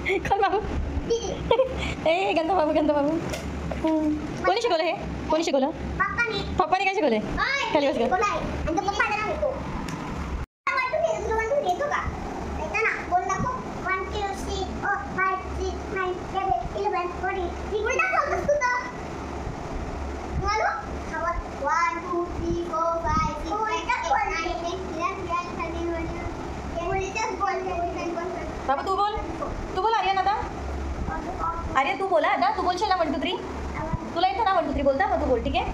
कोण बाबू? ए गंदा बाबू, गंदा बाबू. कोणी शिकवलं हे? कोणी शिकवलं? पप्पाने काय शिकवलंय? खाली बस गं. बाबू तू बोल, तू बोल आर्यन आता. आर्यन तू बोला आता, तू बोलशील ना 1 2 3. तुला येतं ना 1 2 3 बोलता, मग तू बोल, ठीक आहे?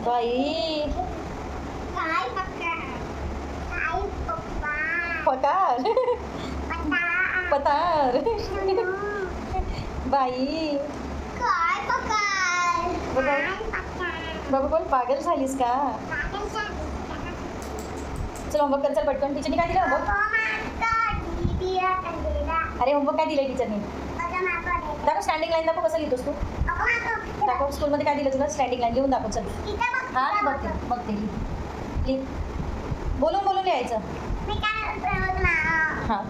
बाई पतार पतार बाई बाबा बोल, पागल झालीस का? चल होमवर्क कर, चल पटकन. टीचरने काय दिलं होमवर्क? अरे होमवर्क काय दिलं टीचरने? दाखव स्टँडिंग लाईन, दाखव कसं लिहितोस तू. दाखव स्कूलमध्ये काय दिलं तुला, स्टँडिंग लाईन लिहून दाखव. चल हां बघते बघते, लिह. बोलून बोलून लिहायचं. हां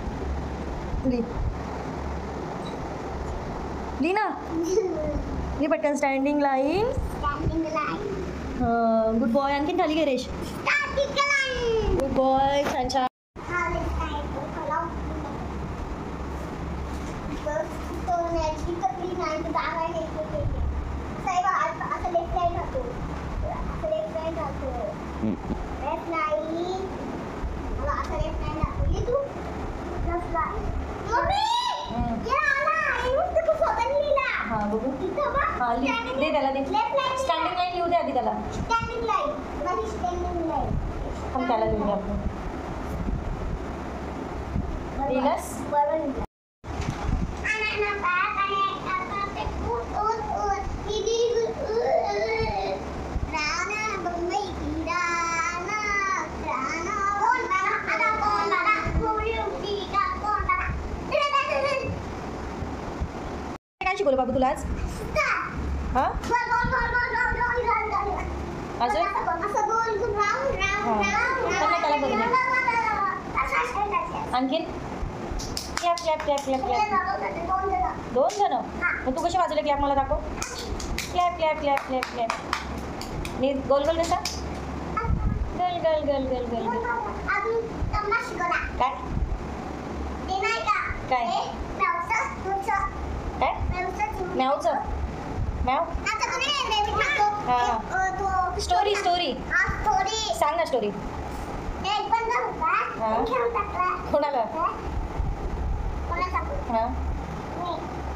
लिह लिह ना, लिह पटकन. Standing line. Good boy. आणखीन खाली गे रेश. Good boy. छान छान. हां बघू. हां लिह, दे त्याला, दे. स्टँडिंग लाईन लिहू दे आधी त्याला. हम त्याला लिहूया आपण. लिहिलंस? काय शिकवलं बाबू तुला आज? हां अजून त्याला बघून आणखीन clap clap clap clap clap. 2 जण? मग तू कशी वाजवले क्लॅप मला दाखव. Clap clap clap clap clap. नी गोल गोल कसा? गल गल गल गल गल. काय काय काय? मॅवचं मॅव. हां स्टोरी स्टोरी सांग ना स्टोरी. कोणाला? हां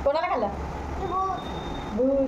कोणाला खाल्लं? भूत.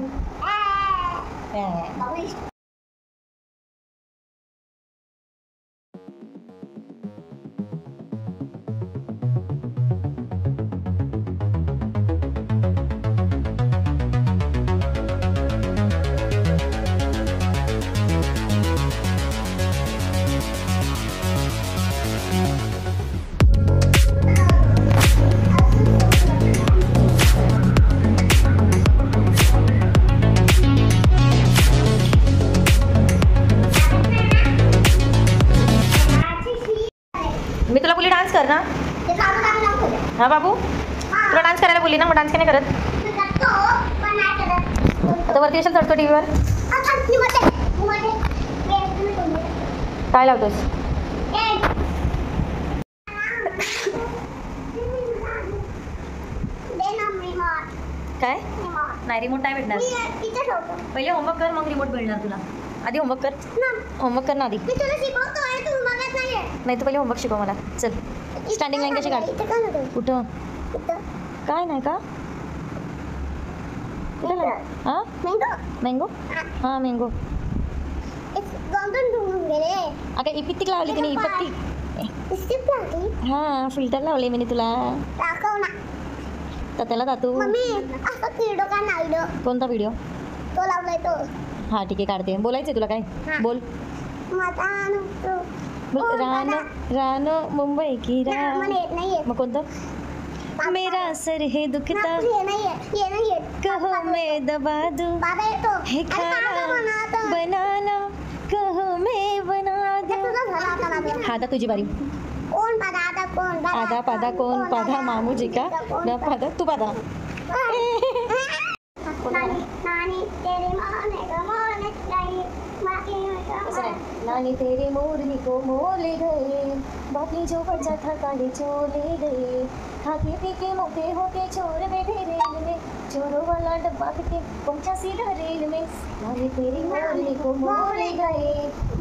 मी तुला बोली डान्स कर ना. हां बाबू तुला डान्स करायला बोलली ना, मग डान्स का नाही करत? आता वरती असेल चढतो टीव्हीवर. काय लावतोस? काय नाही, रिमोट नाही भेटणार. पहिले होमवर्क कर, मग रिमोट भेटणार तुला. आधी होमवर्क कर. होमवर्क कर ना आधी. नाही तर पहिले होमवर्क शिकव मला. चल स्टँडिंग लाईन कशी काढ. कुठं? काय नाही का? कुठं? हां मँगो. हां मँगो. अगं इपित्तिक लावली तिने. इपित्तिक. हां फिल्टर लावले मी तुला. तर त्याला दातू. कोणता व्हिडिओ? तो लावलाय तो. हां ठीक आहे काढते. बोलायचं तुला काय? बोल. रानो रानो मुंबई की रानो. मग कोणतं? मेरा सर है दुखता कहो मैं दबा दूं है खाना बनाना कहो मैं बना दूं. आता तुझी बारी. कोण पादा आता कोण आधा पादा कोण पादा मामूजी का न पादा तू पादा. नानी नानी तेरे माने का माने गई बाकी असं नाही. नानी तेरे मोरनी को मोले गए बाकी जो बचा था काले चोले गए खाके पी के मोटे होके चोर बैठे रेल में चोरों वाला डब्बा के पहुंचा सीधा रेल में. नानी तेरी मोरनी को मोले गए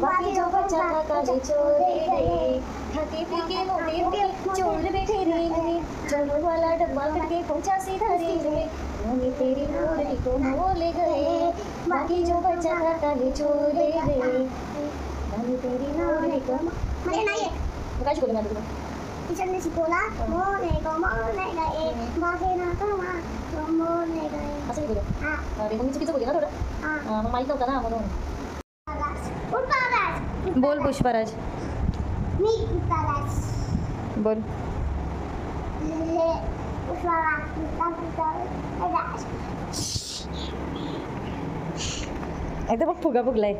बाकी जो बचा था काले चोले गए खाके पी के मोटे होके चोर बैठे रेल में चोरों वाला डब्बा के पहुंचा सीधा रेल में. नानी तेरी मोरनी को मोले गए बाकी जो बचा था काले चोले गए. नानी तेरी मोरनी को मला नाही येत. काय शिकवलं मॅडम तुला? टीचरने शिकवला मोने गए बाकी ना का मोने गए. असं शिकवलं. हा अरे मग मी चुकीचं बोलली ना थोडं. हा मग माहीत नव्हतं ना म्हणून. पुष्पराज बोल पुष्पराज मी पुष्पराज बोल. ले पुष्पराज पुष्पराज एकदा बघ फुगा फुगलाय.